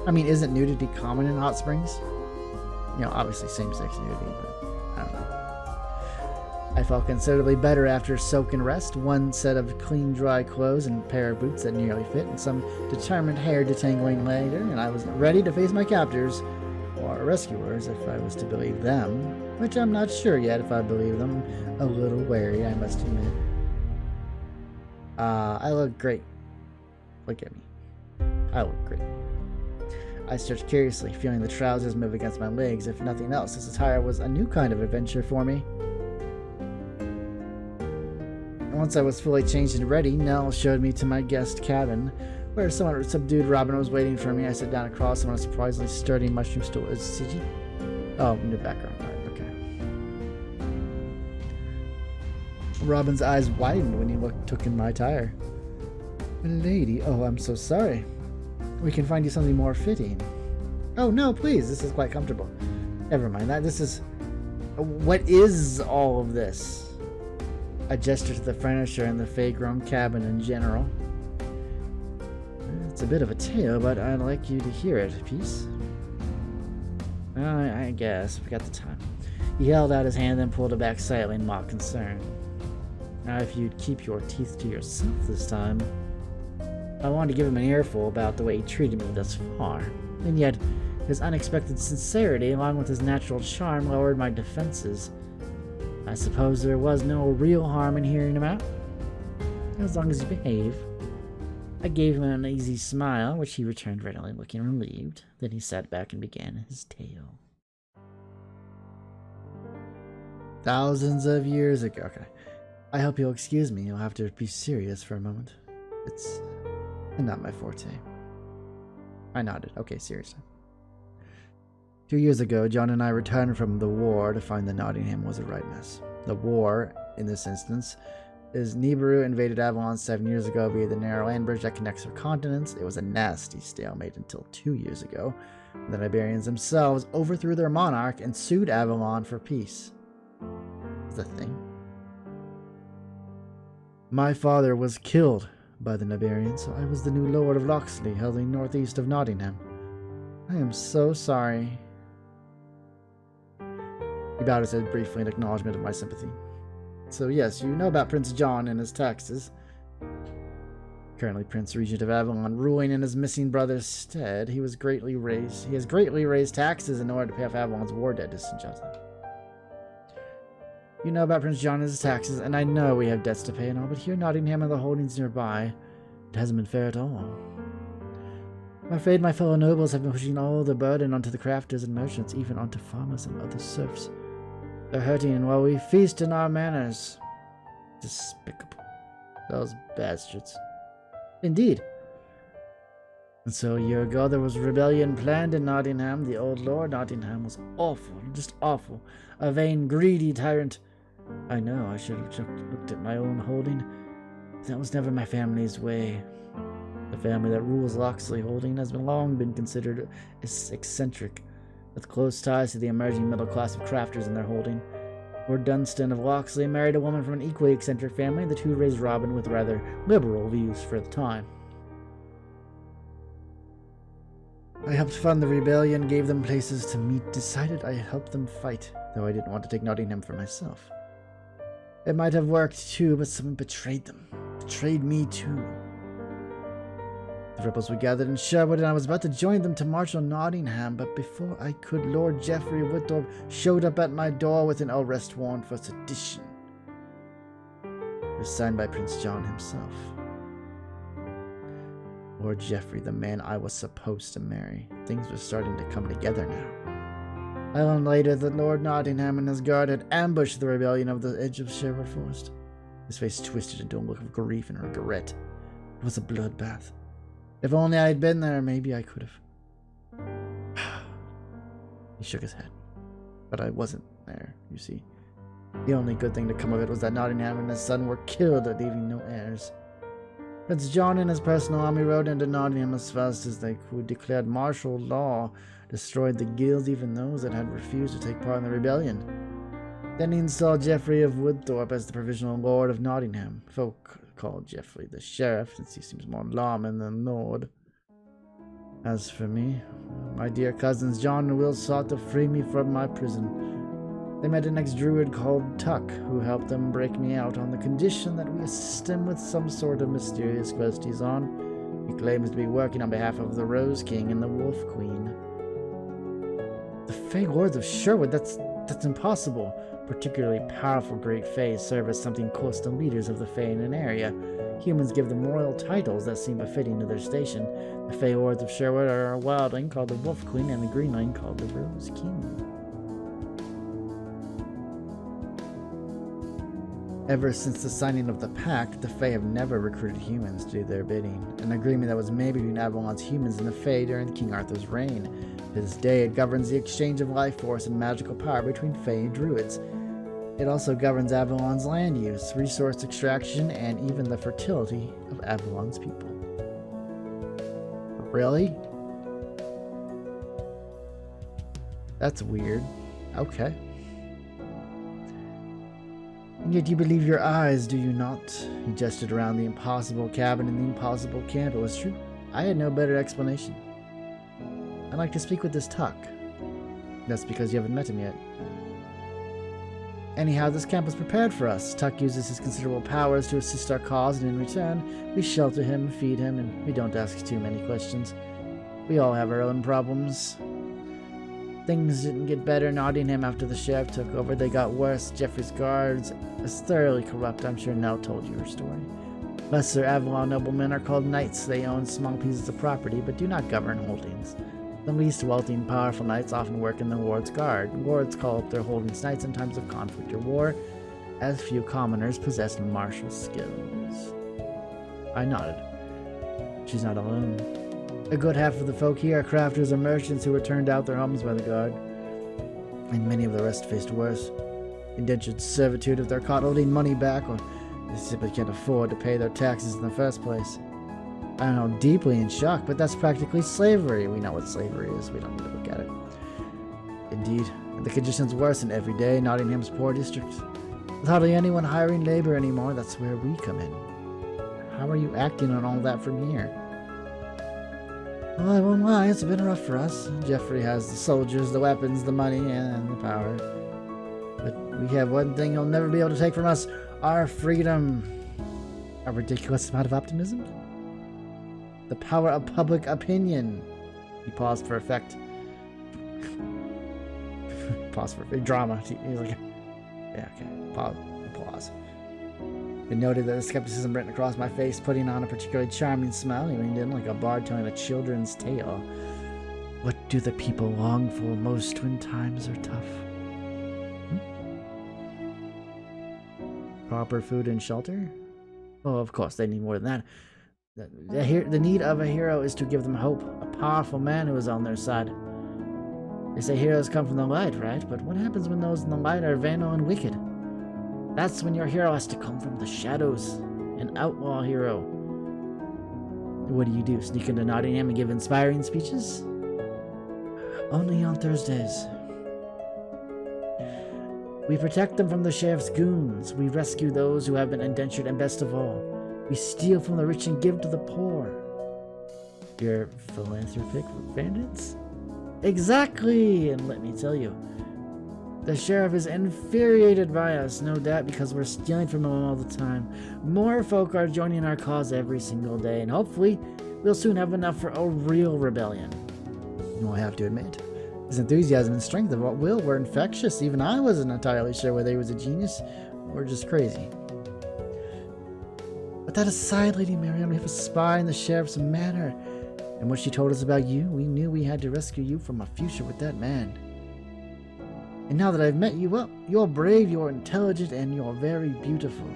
Speaker 1: I mean, isn't nudity common in hot springs? Obviously same-sex nudity, but I don't know. I felt considerably better after soak and rest, one set of clean, dry clothes and a pair of boots that nearly fit, and some determined hair detangling later, and I was ready to face my captors, or rescuers if I was to believe them, which I'm not sure yet if I believe them. A little wary, I must admit. I look great. Look at me. I look great. I searched curiously, feeling the trousers move against my legs. If nothing else, this attire was a new kind of adventure for me. And once I was fully changed and ready, Nell showed me to my guest cabin, where someone subdued Robin was waiting for me. I sat down across him on a surprisingly sturdy mushroom stool. CG? Oh, new background. All right, okay. Robin's eyes widened when he took in my attire. Lady, oh, I'm so sorry. We can find you something more fitting. Oh, no, please. This is quite comfortable. Never mind that. This is... What is all of this? I gestured to the furniture in the fey-grown cabin in general. It's a bit of a tale, but I'd like you to hear it. Peace? I guess. We got the time. He held out his hand and pulled it back slightly in mock concern. Now, if you'd keep your teeth to yourself this time... I wanted to give him an earful about the way he treated me thus far, and yet his unexpected sincerity, along with his natural charm, lowered my defenses. I suppose there was no real harm in hearing him out? as long as you behave. I gave him an easy smile, which he returned readily, looking relieved. Then he sat back and began his tale. Thousands of years ago. Okay. I hope you'll excuse me. You'll have to be serious for a moment. It's not my forte. I nodded. Okay, seriously. 2 years ago, John and I returned from the war to find that Nottingham was a right mess. The war, in this instance, is Nibiru invaded Avalon 7 years ago via the narrow land bridge that connects our continents. It was a nasty stalemate until 2 years ago. The Iberians themselves overthrew their monarch and sued Avalon for peace. The thing. My father was killed by the Iberians, so I was the new Lord of Locksley, hailing northeast of Nottingham. I am so sorry. He bowed his head briefly in acknowledgement of my sympathy. So yes, you know about Prince John and his taxes. Currently Prince Regent of Avalon, ruling in his missing brother's stead. He has greatly raised taxes in order to pay off Avalon's war debt to St. Johnson. You know about Prince John and his taxes, and I know we have debts to pay and all, but here in Nottingham and the holdings nearby, it hasn't been fair at all. I'm afraid my fellow nobles have been pushing all the burden onto the crafters and merchants, even onto farmers and other serfs. They're hurting while we feast in our manors. Despicable. Those bastards. Indeed. And so a year ago there was rebellion planned in Nottingham. The old Lord Nottingham was awful, just awful. A vain, greedy tyrant. I know, I should have looked at my own holding. That was never my family's way. The family that rules Locksley Holding has long been considered eccentric, with close ties to the emerging middle class of crafters in their holding. Lord Dunstan of Locksley married a woman from an equally eccentric family. The two raised Robin with rather liberal views for the time. I helped fund the rebellion, gave them places to meet, decided I helped them fight, though I didn't want to take Nottingham for myself. It might have worked too, but someone betrayed them. Betrayed me too. The rebels were gathered in Sherwood, and I was about to join them to march on Nottingham, but before I could, Lord Geoffrey of Woodthorpe showed up at my door with an arrest warrant for sedition. It was signed by Prince John himself. Lord Geoffrey, the man I was supposed to marry. Things were starting to come together now. I learned later that Lord Nottingham and his guard had ambushed the rebellion of the edge of Sherwood Forest. His face twisted into a look of grief and regret. It was a bloodbath. If only I had been there, maybe I could have. He shook his head. But I wasn't there, you see. The only good thing to come of it was that Nottingham and his son were killed, leaving no heirs. Prince John and his personal army rode into Nottingham as fast as they could, declared martial law, destroyed the guilds, even those that had refused to take part in the rebellion. Then he installed Geoffrey of Woodthorpe as the provisional lord of Nottingham. Folk called Geoffrey the sheriff, since he seems more lawman than lord. As for me, my dear cousins John and Will sought to free me from my prison. They met an ex-druid called Tuck, who helped them break me out on the condition that we assist him with some sort of mysterious quest he's on. He claims to be working on behalf of the Rose King and the Wolf Queen. The Fey Lords of Sherwood, that's impossible. Particularly powerful great Fays serve as something close to leaders of the Fey in an area. Humans give them royal titles that seem befitting to their station. The Fey Lords of Sherwood are a wildling called the Wolf Queen and the greenling called the Rose King. Ever since the signing of the pact, the Fae have never recruited humans to do their bidding, an agreement that was made between Avalon's humans and the Fae during King Arthur's reign. To this day, it governs the exchange of life force and magical power between Fae and druids. It also governs Avalon's land use, resource extraction, and even the fertility of Avalon's people. Really? That's weird. Okay. And yet you believe your eyes, do you not? He gestured around the impossible cabin and the impossible camp. It was true. I had no better explanation. I'd like to speak with this Tuck. That's because you haven't met him yet. Anyhow, this camp was prepared for us. Tuck uses his considerable powers to assist our cause, and in return, we shelter him, feed him, and we don't ask too many questions. We all have our own problems. Things didn't get better in Nottingham after the sheriff took over. They got worse. Geoffrey's guards is thoroughly corrupt. I'm sure Nell told you her story. Lesser Avalon noblemen are called knights. They own small pieces of property, but do not govern holdings. The least wealthy and powerful knights often work in the ward's guard. Wards call up their holdings knights in times of conflict or war, as few commoners possess martial skills. I nodded. She's not alone. A good half of the folk here are crafters or merchants who were turned out their homes by the guard, and many of the rest faced worse. Indentured servitude if they're caught holding money back, or they simply can't afford to pay their taxes in the first place. I don't know, deeply in shock, but that's practically slavery. We know what slavery is. We don't need to look at it. Indeed, the conditions worsen every day in Nottingham's poor district. With hardly anyone hiring labor anymore, that's where we come in. How are you acting on all that from here? Well, I won't lie, it's been rough for us. Geoffrey has the soldiers, the weapons, the money, and the power. But we have one thing he'll never be able to take from us, our freedom. A ridiculous amount of optimism? The power of public opinion. He paused for effect. Pause for drama. He's like, yeah, okay. Pause. It noted that the skepticism written across my face, putting on a particularly charming smile. He leaned in like a bard telling a children's tale. What do the people long for most when times are tough? Proper food and shelter? Oh, of course, they need more than that. The need of a hero is to give them hope, a powerful man who is on their side. They say heroes come from the light, right? But what happens when those in the light are venal and wicked? That's when your hero has to come from the shadows, an outlaw hero. What do? Sneak into Nottingham and give inspiring speeches? Only on Thursdays. We protect them from the sheriff's goons. We rescue those who have been indentured, and best of all, we steal from the rich and give to the poor. You're philanthropic bandits? Exactly! And let me tell you, the sheriff is infuriated by us, no doubt because we're stealing from him all the time. More folk are joining our cause every single day, and hopefully we'll soon have enough for a real rebellion. You know, I have to admit, his enthusiasm and strength of will were infectious. Even I wasn't entirely sure whether he was a genius or just crazy. But that aside, Lady Marion, we have a spy in the sheriff's manor, and what she told us about you, we knew we had to rescue you from a future with that man. And now that I've met you, well, you're brave, you're intelligent, and you're very beautiful.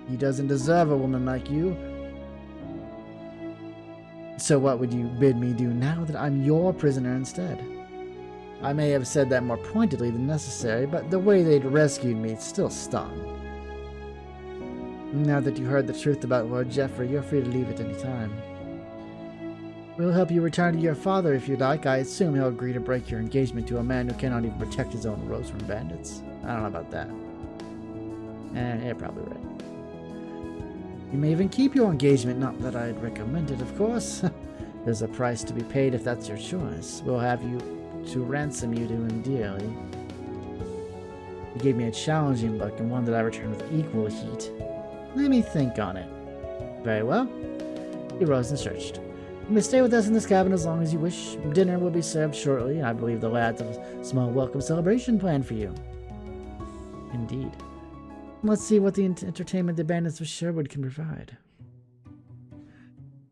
Speaker 1: He doesn't deserve a woman like you. So what would you bid me do now that I'm your prisoner instead? I may have said that more pointedly than necessary, but the way they'd rescued me still stung. Now that you heard the truth about Lord Geoffrey, you're free to leave at any time. We'll help you return to your father if you'd like. I assume he'll agree to break your engagement to a man who cannot even protect his own rose from bandits. I don't know about that. Yeah, probably right. You may even keep your engagement, not that I'd recommend it, of course. There's a price to be paid if that's your choice. We'll have you to ransom you to him dearly. He gave me a challenging look, and one that I returned with equal heat. Let me think on it. Very well. He rose and stretched. You may stay with us in this cabin as long as you wish. Dinner will be served shortly. I believe the lads have a small welcome celebration planned for you. Indeed. Let's see what the entertainment the bandits of Sherwood can provide.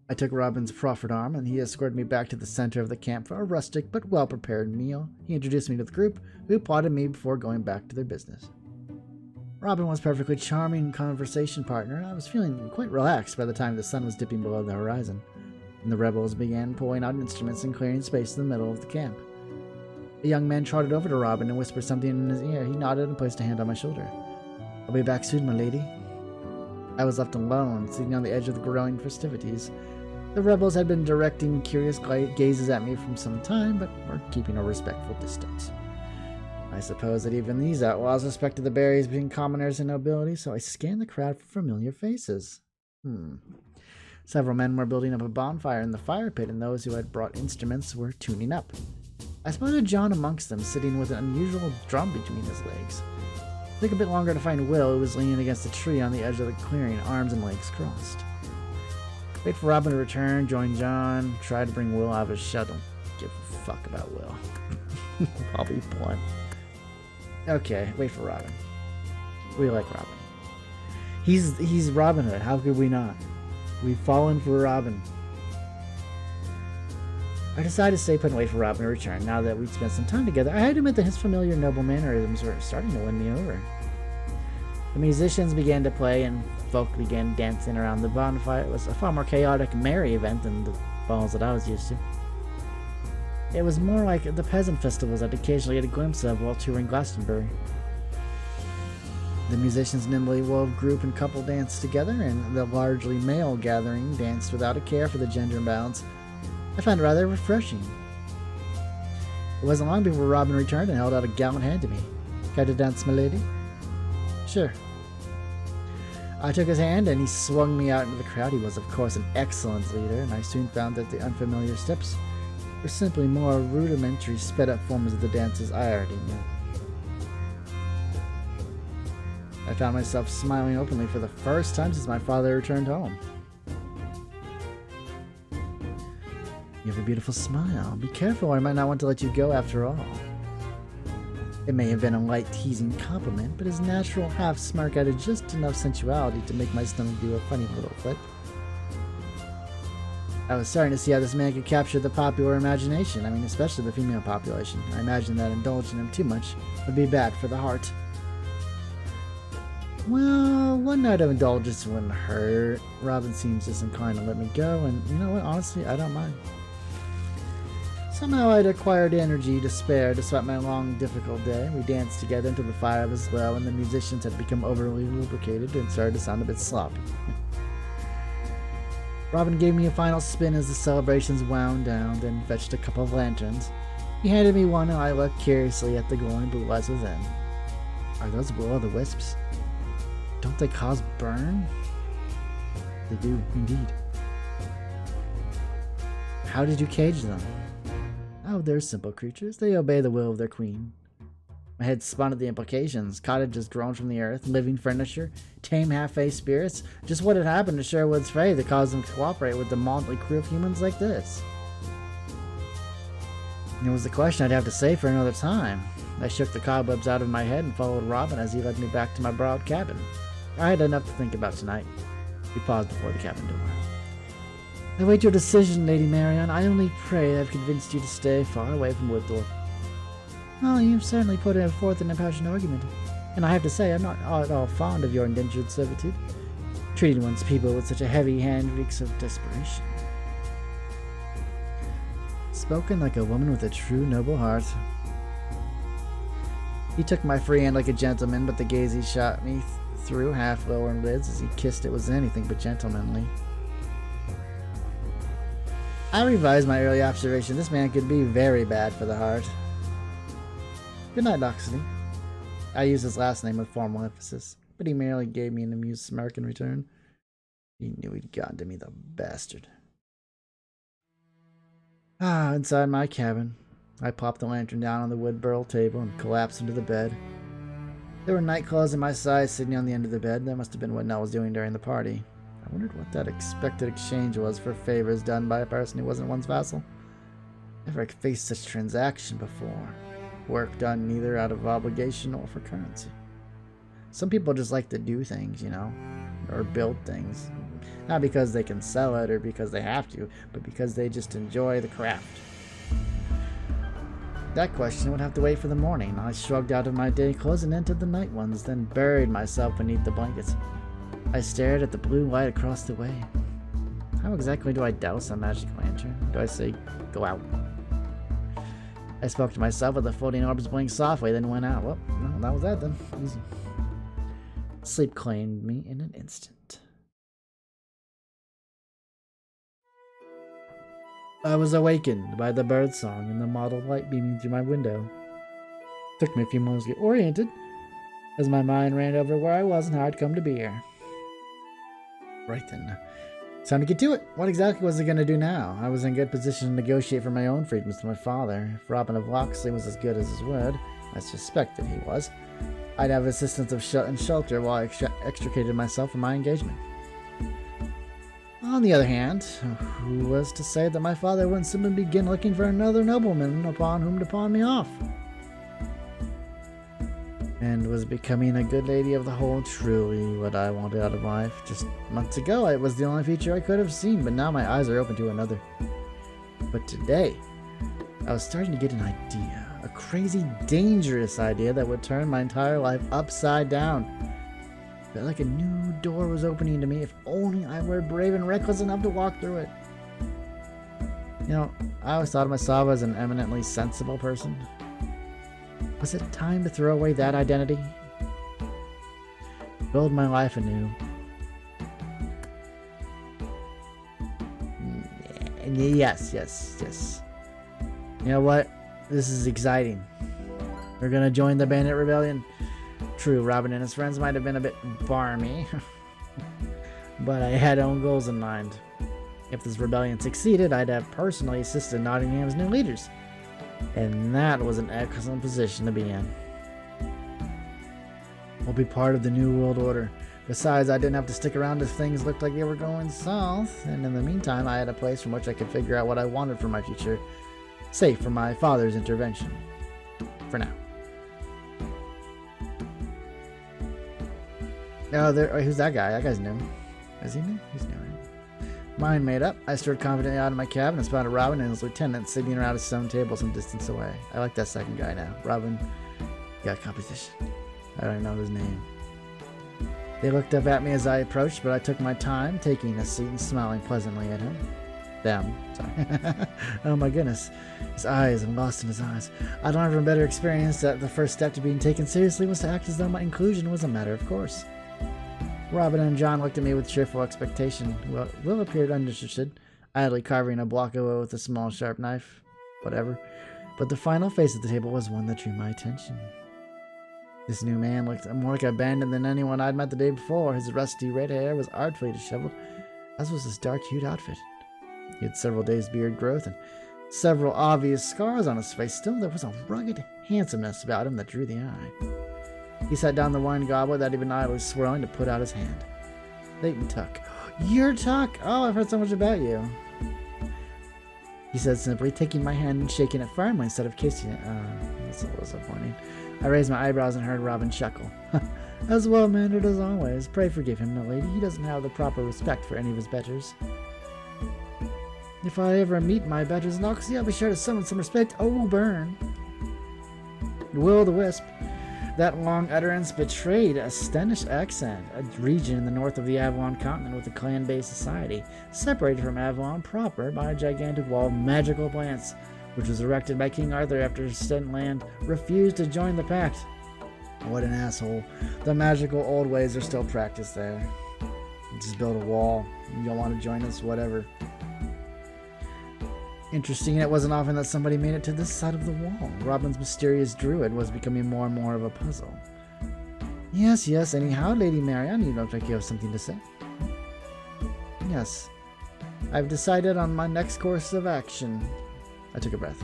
Speaker 1: I took Robin's proffered arm, and he escorted me back to the center of the camp for a rustic but well-prepared meal. He introduced me to the group, who applauded me before going back to their business. Robin was a perfectly charming conversation partner. I was feeling quite relaxed by the time the sun was dipping below the horizon, and the rebels began pulling out instruments and clearing space in the middle of the camp. A young man trotted over to Robin and whispered something in his ear. He nodded and placed a hand on my shoulder. I'll be back soon, my lady. I was left alone, sitting on the edge of the growing festivities. The rebels had been directing curious gazes at me from some time, but were keeping a respectful distance. I suppose that even these outlaws respected the barriers between commoners and nobility, so I scanned the crowd for familiar faces. Several men were building up a bonfire in the fire pit, and those who had brought instruments were tuning up. I spotted John amongst them, sitting with an unusual drum between his legs. It took a bit longer to find Will, who was leaning against a tree on the edge of the clearing, arms and legs crossed. Wait for Robin to return, join John, try to bring Will out of his shell. Don't give a fuck about Will. I'll be blunt. Okay, wait for Robin. We like Robin. He's Robin Hood. How could we not? We've fallen for Robin. I decided to stay put and wait for Robin to return. Now that we'd spent some time together, I had to admit that his familiar noble mannerisms were starting to win me over. The musicians began to play and folk began dancing around the bonfire. It was a far more chaotic, merry event than the balls that I was used to. It was more like the peasant festivals I'd occasionally get a glimpse of while touring Glastonbury. The musicians nimbly wove group and couple danced together, and the largely male gathering danced without a care for the gender imbalance. I found it rather refreshing. It wasn't long before Robin returned and held out a gallant hand to me. "Care to dance, my lady?" "Sure." I took his hand and he swung me out into the crowd. He was, of course, an excellent leader, and I soon found that the unfamiliar steps were simply more rudimentary, sped-up forms of the dances I already knew. I found myself smiling openly for the first time since my father returned home. "You have a beautiful smile. Be careful, or I might not want to let you go after all." It may have been a light teasing compliment, but his natural half smirk added just enough sensuality to make my stomach do a funny little flip. I was starting to see how this man could capture the popular imagination. I mean, especially the female population. I imagined that indulging him too much would be bad for the heart. Well, one night of indulgence wouldn't hurt. Robin seems disinclined to let me go, and you know what? Honestly, I don't mind. Somehow I'd acquired energy to spare despite my long, difficult day. We danced together until the fire was low and the musicians had become overly lubricated and started to sound a bit sloppy. Robin gave me a final spin as the celebrations wound down, then fetched a couple of lanterns. He handed me one and I looked curiously at the glowing blue lights within. Are those will-o'-the-wisps? Don't they cause burn? They do, indeed. How did you cage them? Oh, they're simple creatures. They obey the will of their queen. My head spun at the implications. Cottages grown from the earth, living furniture, tame half-faced spirits. Just what had happened to Sherwood's Fae that caused them to cooperate with the motley crew of humans like this? It was a question I'd have to save for another time. I shook the cobwebs out of my head and followed Robin as he led me back to my borrowed cabin. I had enough to think about tonight. We paused before the cabin door. I await your decision, Lady Marion. I only pray I've convinced you to stay far away from Woodthorpe. Well, you've certainly put forth an impassioned argument, and I have to say I'm not at all fond of your indentured servitude. Treating one's people with such a heavy hand reeks of desperation. Spoken like a woman with a true noble heart. He took my free hand like a gentleman, but the gaze he shot me through half-lowered lids as he kissed it was anything but gentlemanly. I revised my early observation. This man could be very bad for the heart. Good night, Loxley. I used his last name with formal emphasis, but he merely gave me an amused smirk in return. He knew he'd gotten to me, the bastard. Inside my cabin, I popped the lantern down on the wood burl table and collapsed into the bed. There were nightclothes in my size sitting on the end of the bed. That must have been what Nell was doing during the party. I wondered what that expected exchange was for favors done by a person who wasn't one's vassal. Never faced such transaction before. Work done neither out of obligation or for currency. Some people just like to do things, you know, or build things. Not because they can sell it or because they have to, but because they just enjoy the craft. That question would have to wait for the morning. I shrugged out of my day clothes and entered the night ones, then buried myself beneath the blankets. I stared at the blue light across the way. How exactly do I douse a magic lantern? Do I say, go out? I spoke to myself with the floating orbs blinked softly, then went out. Well, no, that was that then. Easy. Sleep claimed me in an instant. I was awakened by the birdsong and the mottled light beaming through my window. It took me a few moments to get oriented, as my mind ran over where I was and how I'd come to be here. Right then. It's time to get to it. What exactly was I going to do now? I was in good position to negotiate for my own freedom with my father. If Robin of Locksley was as good as his word, I suspected he was, I'd have assistance of shelter while I extricated myself from my engagement. On the other hand, who was to say that my father wouldn't simply begin looking for another nobleman upon whom to pawn me off? and was becoming a good lady of the whole, truly what I wanted out of life. Just months ago, it was the only future I could have seen, but now my eyes are open to another. But today, I was starting to get an idea, a crazy, dangerous idea that would turn my entire life upside down. Felt like a new door was opening to me if only I were brave and reckless enough to walk through it. You know, I always thought of myself as an eminently sensible person. Was it time to throw away that identity? Build my life anew. Yes. You know what? This is exciting. We're gonna join the Bandit Rebellion. True, Robin and his friends might have been a bit barmy, but I had own goals in mind. If this rebellion succeeded, I'd have personally assisted Nottingham's new leaders. And that was an excellent position to be in. We'll be part of the New World Order. Besides, I didn't have to stick around if things looked like they were going south, and in the meantime, I had a place from which I could figure out what I wanted for my future, safe from my father's intervention. For now. Oh, who's that guy? That guy's new. Is he new? He's new, right? Mind made up, I strode confidently out of my cabin and spotted Robin and his lieutenant sitting around a stone table some distance away. I like that second guy now. Robin got competition. I don't know his name. They looked up at me as I approached, but I took my time, taking a seat and smiling pleasantly at him. Them, sorry. Oh my goodness. His eyes, I'm lost in his eyes. I learned from better experience that the first step to being taken seriously was to act as though my inclusion was a matter of course. Robin and John looked at me with cheerful expectation. Will appeared uninterested, idly carving a block of wood with a small sharp knife. Whatever. But the final face of the table was one that drew my attention. This new man looked more like a bandit than anyone I'd met the day before. His rusty red hair was artfully disheveled, as was his dark-hued outfit. He had several days' beard growth and several obvious scars on his face. Still, there was a rugged handsomeness about him that drew the eye. He set down the wine goblet that he'd been idly swirling to put out his hand. Leighton Tuck. You're Tuck! Oh, I've heard so much about you. He said simply, taking my hand and shaking it firmly instead of kissing it. That's a little disappointing. I raised my eyebrows and heard Robin chuckle. As well-mannered as always. Pray forgive him, my lady. He doesn't have the proper respect for any of his betters. If I ever meet my betters in Oxley, I'll be sure to summon some respect. Oh, burn. Will-o'-the-wisp. That long utterance betrayed a Stenish accent, a region in the north of the Avalon continent with a clan-based society, separated from Avalon proper by a gigantic wall of magical plants, which was erected by King Arthur after Stenland refused to join the pact. What an asshole. The magical old ways are still practiced there. Just build a wall. You don't want to join us, whatever. Interesting, it wasn't often that somebody made it to this side of the wall. Robin's mysterious druid was becoming more and more of a puzzle. Yes, anyhow, Lady Marion, you look like you have something to say. Yes. I've decided on my next course of action. I took a breath.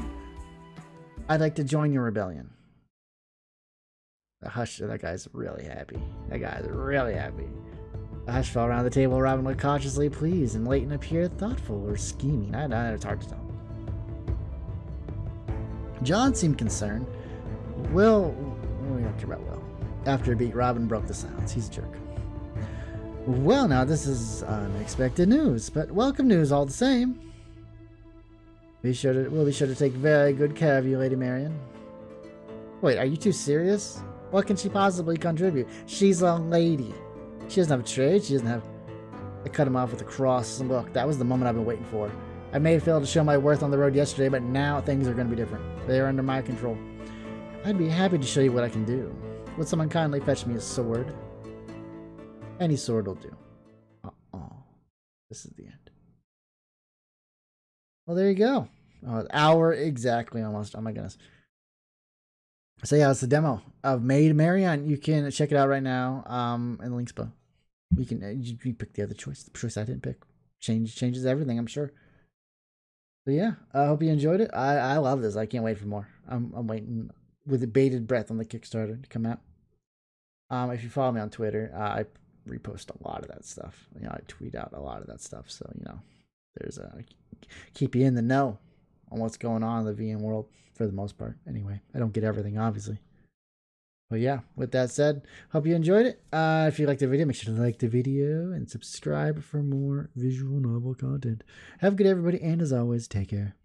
Speaker 1: I'd like to join your rebellion. The hush, that guy's really happy. That guy's really happy. A hush fell around the table. Robin looked cautiously pleased, and Leighton appeared thoughtful or scheming. It's hard to tell. John seemed concerned. We don't care about Will. After a beat, Robin broke the silence. He's a jerk. Well, now this is unexpected news, but welcome news all the same. We'll be sure to take very good care of you, Lady Marion. Wait, are you too serious? What can she possibly contribute? She's a lady. She doesn't have a trade. She doesn't have... I cut him off with a cross. Look, that was the moment I've been waiting for. I may have failed to show my worth on the road yesterday, but now things are going to be different. They are under my control. I'd be happy to show you what I can do. Would someone kindly fetch me a sword? Any sword will do. This is the end. Well, there you go. An hour exactly, almost. Oh my goodness. So yeah, it's the demo of Lady Marion. You can check it out right now. In the links below. You pick the other choice. The choice I didn't pick. Changes everything, I'm sure. But yeah, I hope you enjoyed it. I love this. I can't wait for more. I'm waiting with bated breath on the Kickstarter to come out. If you follow me on Twitter, I repost a lot of that stuff. I tweet out a lot of that stuff. So there's keep you in the know on what's going on in the VM world for the most part. Anyway, I don't get everything, obviously, Well, yeah, with that said, hope you enjoyed it. If you liked the video, make sure to like the video and subscribe for more visual novel content. Have a good day, everybody, and as always, take care.